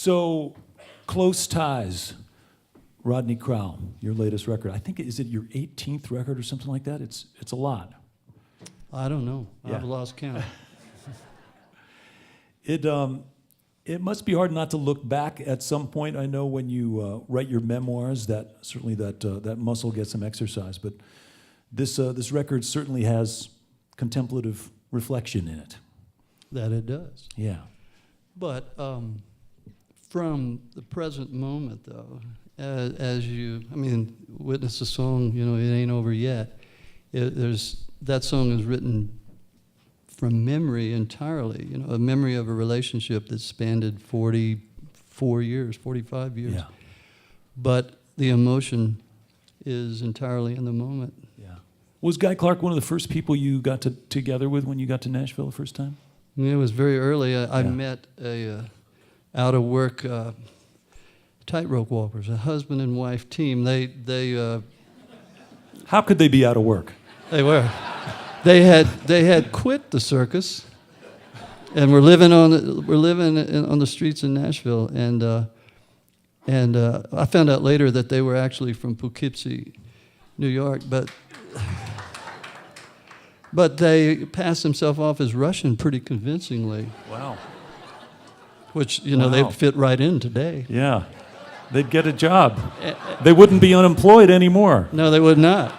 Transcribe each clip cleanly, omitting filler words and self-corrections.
So, Close Ties, Rodney Crowell, your latest record. I think, is it your 18th record or something like that? It's a lot. I don't know. Yeah. I've lost count. It must be hard not to look back at some point. I know when you write your memoirs, that certainly that muscle gets some exercise. But this record certainly has contemplative reflection in it. That it does. Yeah. But from the present moment, though, as you, witness the song, It Ain't Over Yet, that song is written from memory entirely, a memory of a relationship that spanned 44 years, 45 years. Yeah. But the emotion is entirely in the moment. Yeah. Was Guy Clark one of the first people you got together with when you got to Nashville the first time? It was very early. I met a out-of-work tightrope walkers, a husband and wife team. They How could they be out of work? They were. They had quit the circus, and were living on the streets in Nashville. And I found out later that they were actually from Poughkeepsie, New York, but they passed themselves off as Russian pretty convincingly. Wow. Which, Wow. they'd fit right in today. Yeah. They'd get a job. They wouldn't be unemployed anymore. No, they would not.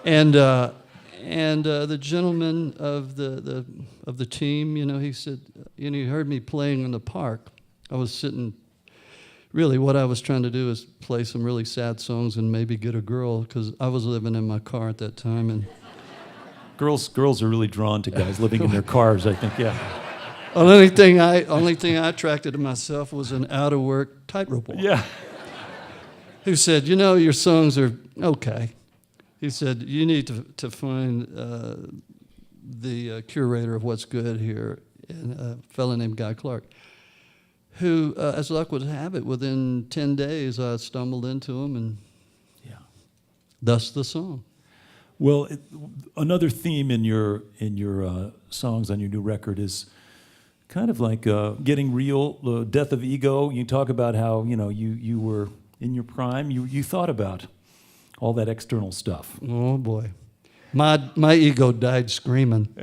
And the gentleman of the team, he said, he heard me playing in the park. I was sitting. Really, what I was trying to do is play some really sad songs and maybe get a girl, because I was living in my car at that time. And Girls are really drawn to guys living in their cars, I think. Yeah. only thing I attracted to myself was an out-of-work tightrope walker. Yeah. Who said, your songs are okay. He said, you need to find the curator of what's good here, and a fellow named Guy Clark, who, as luck would have it, within 10 days I stumbled into him, and thus the song. Well, another theme in your songs on your new record is kind of like getting real, the death of ego. You talk about how you were in your prime. You thought about all that external stuff. Oh boy, my ego died screaming.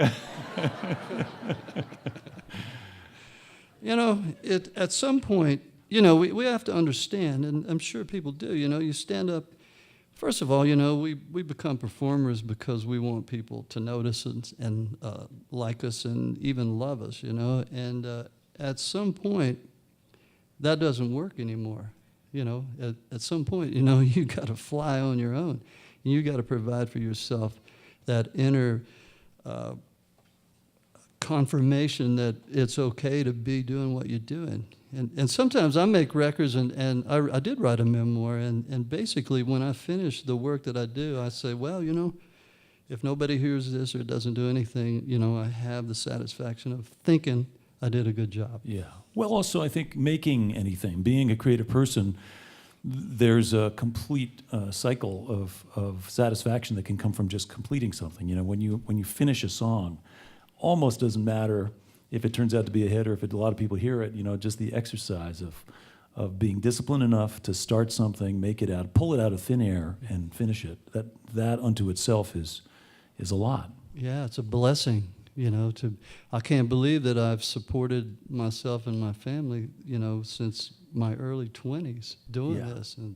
At some point, we have to understand, and I'm sure people do. You stand up. First of all, we become performers because we want people to notice and like us and even love us, And at some point, that doesn't work anymore. At some point, you got to fly on your own. And you got to provide for yourself that inner confirmation that it's okay to be doing what you're doing. And sometimes I make records, and I did write a memoir, and basically when I finish the work that I do, I say, well, if nobody hears this or doesn't do anything, I have the satisfaction of thinking I did a good job. Yeah. Well, also, I think making anything, being a creative person, there's a complete cycle of satisfaction that can come from just completing something. When you finish a song, almost doesn't matter if it turns out to be a hit or if a lot of people hear it. Just the exercise of being disciplined enough to start something, make it out, pull it out of thin air, and finish it. That unto itself is a lot. Yeah, it's a blessing. I can't believe that I've supported myself and my family, since my early 20s doing this. And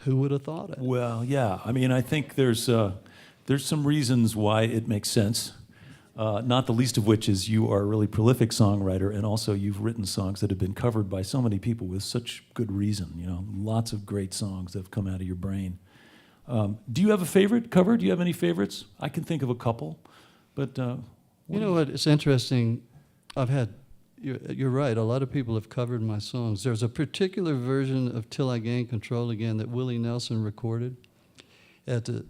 who would have thought it? Well, yeah. I think there's some reasons why it makes sense. Not the least of which is you are a really prolific songwriter, and also you've written songs that have been covered by so many people with such good reason. Lots of great songs that have come out of your brain. Do you have a favorite cover? Do you have any favorites? I can think of a couple. But you know what? It's interesting. You're right. A lot of people have covered my songs. There's a particular version of "Till I Gain Control Again" that Willie Nelson recorded at the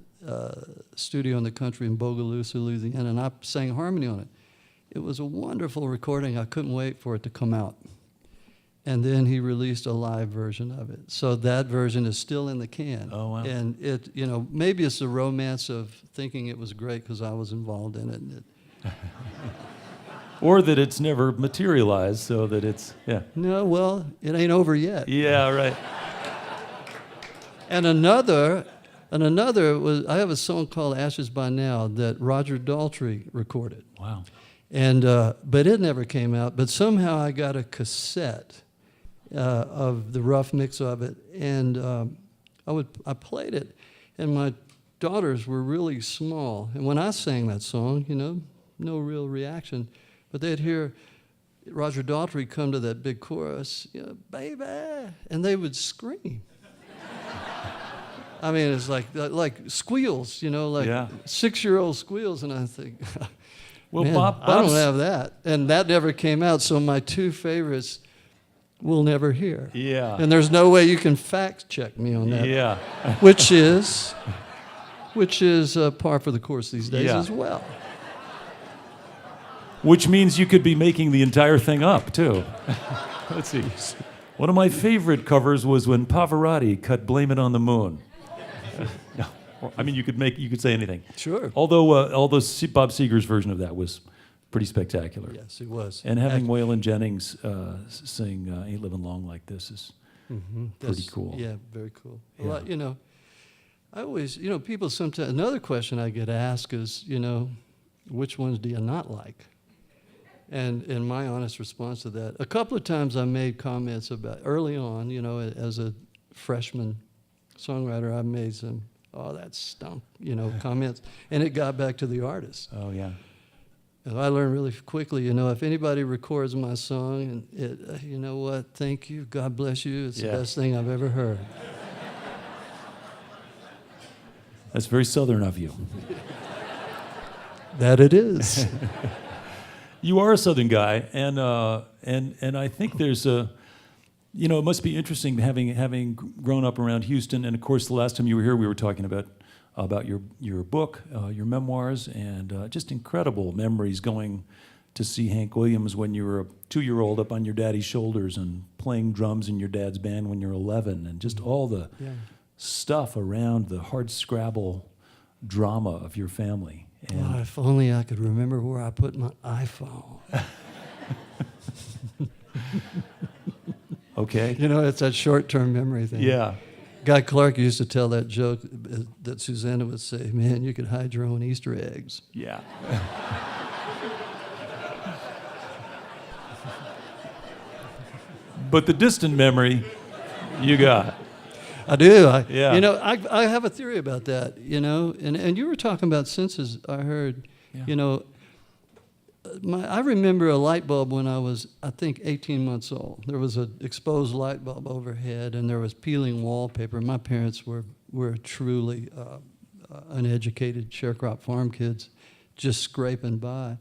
studio in the country in Bogalusa, Louisiana, and I sang harmony on it. It was a wonderful recording. I couldn't wait for it to come out. And then he released a live version of it. So that version is still in the can. Oh, wow. And it, maybe it's the romance of thinking it was great because I was involved in it. Or that it's never materialized, so that it's, yeah. No, well, it ain't over yet. Yeah, right. And another was, I have a song called Ashes by Now that Roger Daltrey recorded. Wow. And, but it never came out. But somehow I got a cassette of the rough mix of it, and I played it, and my daughters were really small. And when I sang that song, no real reaction, but they'd hear Roger Daltrey come to that big chorus, baby, and they would scream. I mean, it's like squeals, like 6-year-old squeals, and I think, Well, man, I don't have that, and that never came out. So my two favorites we'll never hear. Yeah. And there's no way you can fact check me on that. Yeah. which is par for the course these days Yeah. as well. Which means you could be making the entire thing up, too. Let's see. One of my favorite covers was when Pavarotti cut Blame It on the Moon. No, I mean, you could say anything. Sure. Although Bob Seger's version of that was pretty spectacular. Yes, it was. And having Waylon Jennings sing Ain't Living Long Like This is pretty cool. Yeah, very cool. Yeah. Well, I always, people sometimes, another question I get asked is, which ones do you not like? And my honest response to that, a couple of times I made comments about, early on, as a freshman songwriter, I made some, that stunk, comments. And it got back to the artist. Oh, yeah. And I learned really quickly, if anybody records my song, and it, you know what, thank you, God bless you, it's the best thing I've ever heard. That's very Southern of you. That it is. You are a Southern guy, and I think there's a, it must be interesting having grown up around Houston, and of course the last time you were here we were talking about your book, your memoirs, and just incredible memories going to see Hank Williams when you were a 2-year-old up on your daddy's shoulders and playing drums in your dad's band when you're 11, and just all the stuff around the hardscrabble drama of your family. And Oh, if only I could remember where I put my iPhone. okay. It's that short-term memory thing. Yeah. Guy Clark used to tell that joke that Susanna would say, man, you could hide your own Easter eggs. Yeah. But the distant memory, you got. I do. Yeah. I have a theory about that, and you were talking about senses, I heard. Yeah. I remember a light bulb when I was, I think, 18 months old. There was an exposed light bulb overhead, and there was peeling wallpaper. My parents were truly uneducated sharecrop farm kids, just scraping by.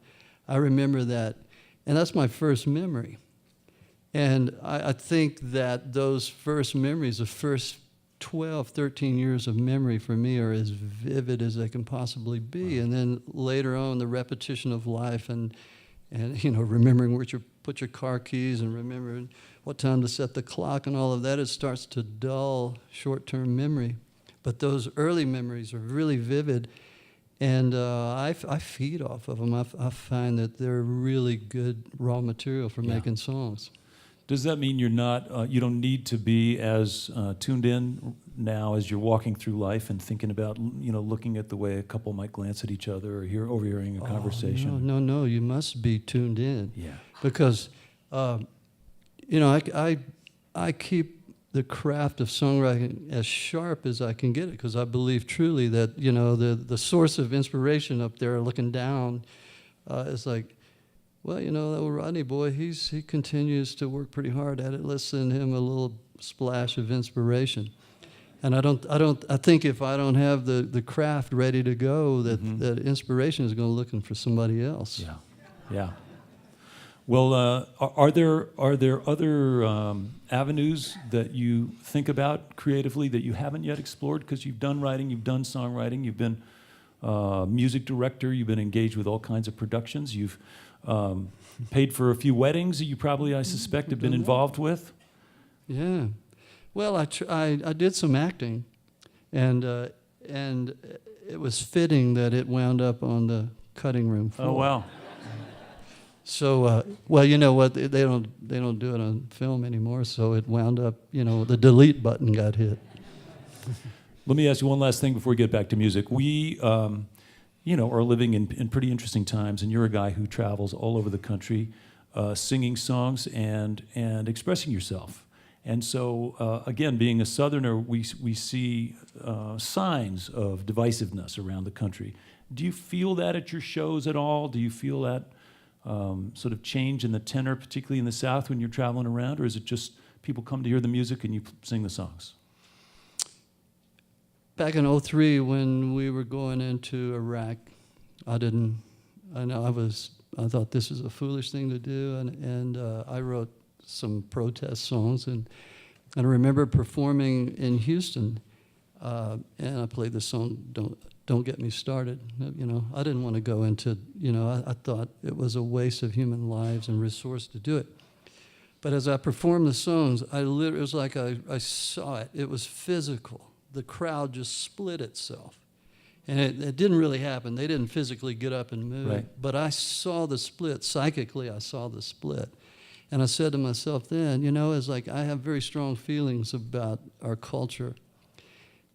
I remember that, and that's my first memory. And I think that those first memories, the first 12, 13 years of memory for me are as vivid as they can possibly be. And then later on, the repetition of life and remembering where you put your car keys and remembering what time to set the clock and all of that, it starts to dull short-term memory. But those early memories are really vivid, and I feed off of them. I find that they're really good raw material for making songs. Does that mean you don't need to be as tuned in now as you're walking through life and thinking about, looking at the way a couple might glance at each other or overhearing a conversation? No, you must be tuned in. Yeah. Because, I keep the craft of songwriting as sharp as I can get it, because I believe truly that, the source of inspiration up there looking down is like, well, that old Rodney boy, he continues to work pretty hard at it. Let's send him a little splash of inspiration. And I think if I don't have the craft ready to go, that inspiration is going to looking for somebody else. Yeah. Well, are there other avenues that you think about creatively that you haven't yet explored? Because you've done writing, you've done songwriting, you've been music director, you've been engaged with all kinds of productions, you've paid for a few weddings that you probably, I suspect, have been involved with. Yeah. Well, I did some acting, and it was fitting that it wound up on the cutting room floor. Oh, wow. So, well, you know what? They don't do it on film anymore. So it wound up, the delete button got hit. Let me ask you one last thing before we get back to music. We, are living in pretty interesting times, and you're a guy who travels all over the country, singing songs and expressing yourself. And so, again, being a Southerner, we see signs of divisiveness around the country. Do you feel that at your shows at all? Do you feel that sort of change in the tenor, particularly in the South when you're traveling around, or is it just people come to hear the music and you sing the songs? Back in 2003, when we were going into Iraq, I thought this was a foolish thing to do, and I wrote some protest songs, and I remember performing in Houston, and I played the song "Don't Get Me Started." I didn't want to go into, I thought it was a waste of human lives and resource to do it. But as I performed the songs, it was like I saw it. It was physical. The crowd just split itself. And it didn't really happen. They didn't physically get up and move. Right. But I saw the split. Psychically, I saw the split. And I said to myself then, it's like I have very strong feelings about our culture.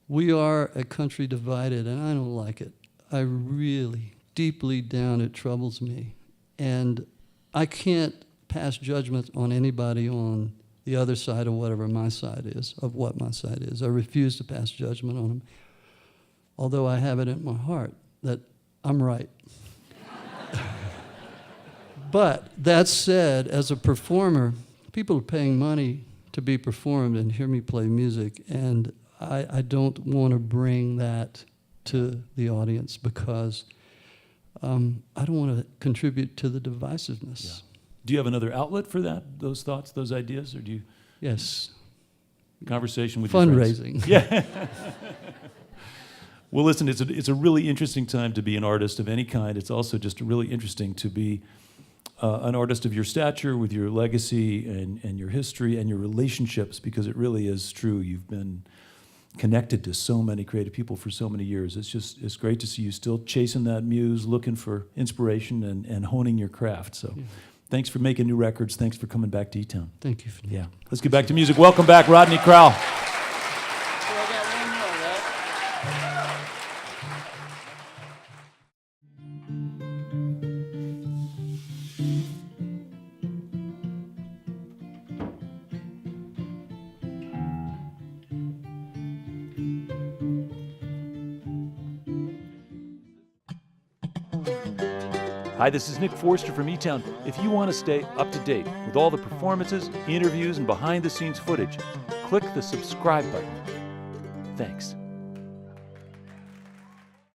We are a country divided, and I don't like it. I really, deeply down, it troubles me. And I can't pass judgment on anybody on the other side of whatever my side is, of what my side is. I refuse to pass judgment on them, although I have it in my heart that I'm right. But that said, as a performer, people are paying money to be performed and hear me play music, and I don't want to bring that to the audience because I don't want to contribute to the divisiveness. Yeah. Do you have another outlet for that, those thoughts, those ideas, or do you? Yes. Conversation with your friends? Fundraising. Yeah. Well, listen, it's a really interesting time to be an artist of any kind. It's also just really interesting to be an artist of your stature, with your legacy and your history and your relationships, because it really is true. You've been connected to so many creative people for so many years. It's great to see you still chasing that muse, looking for inspiration and honing your craft. So thanks for making new records. Thanks for coming back to eTown. Thank you. Yeah. Let's get back to music. Welcome back, Rodney Crowell. Hi, this is Nick Forster from eTown. If you want to stay up to date with all the performances, interviews, and behind-the-scenes footage, click the subscribe button. Thanks.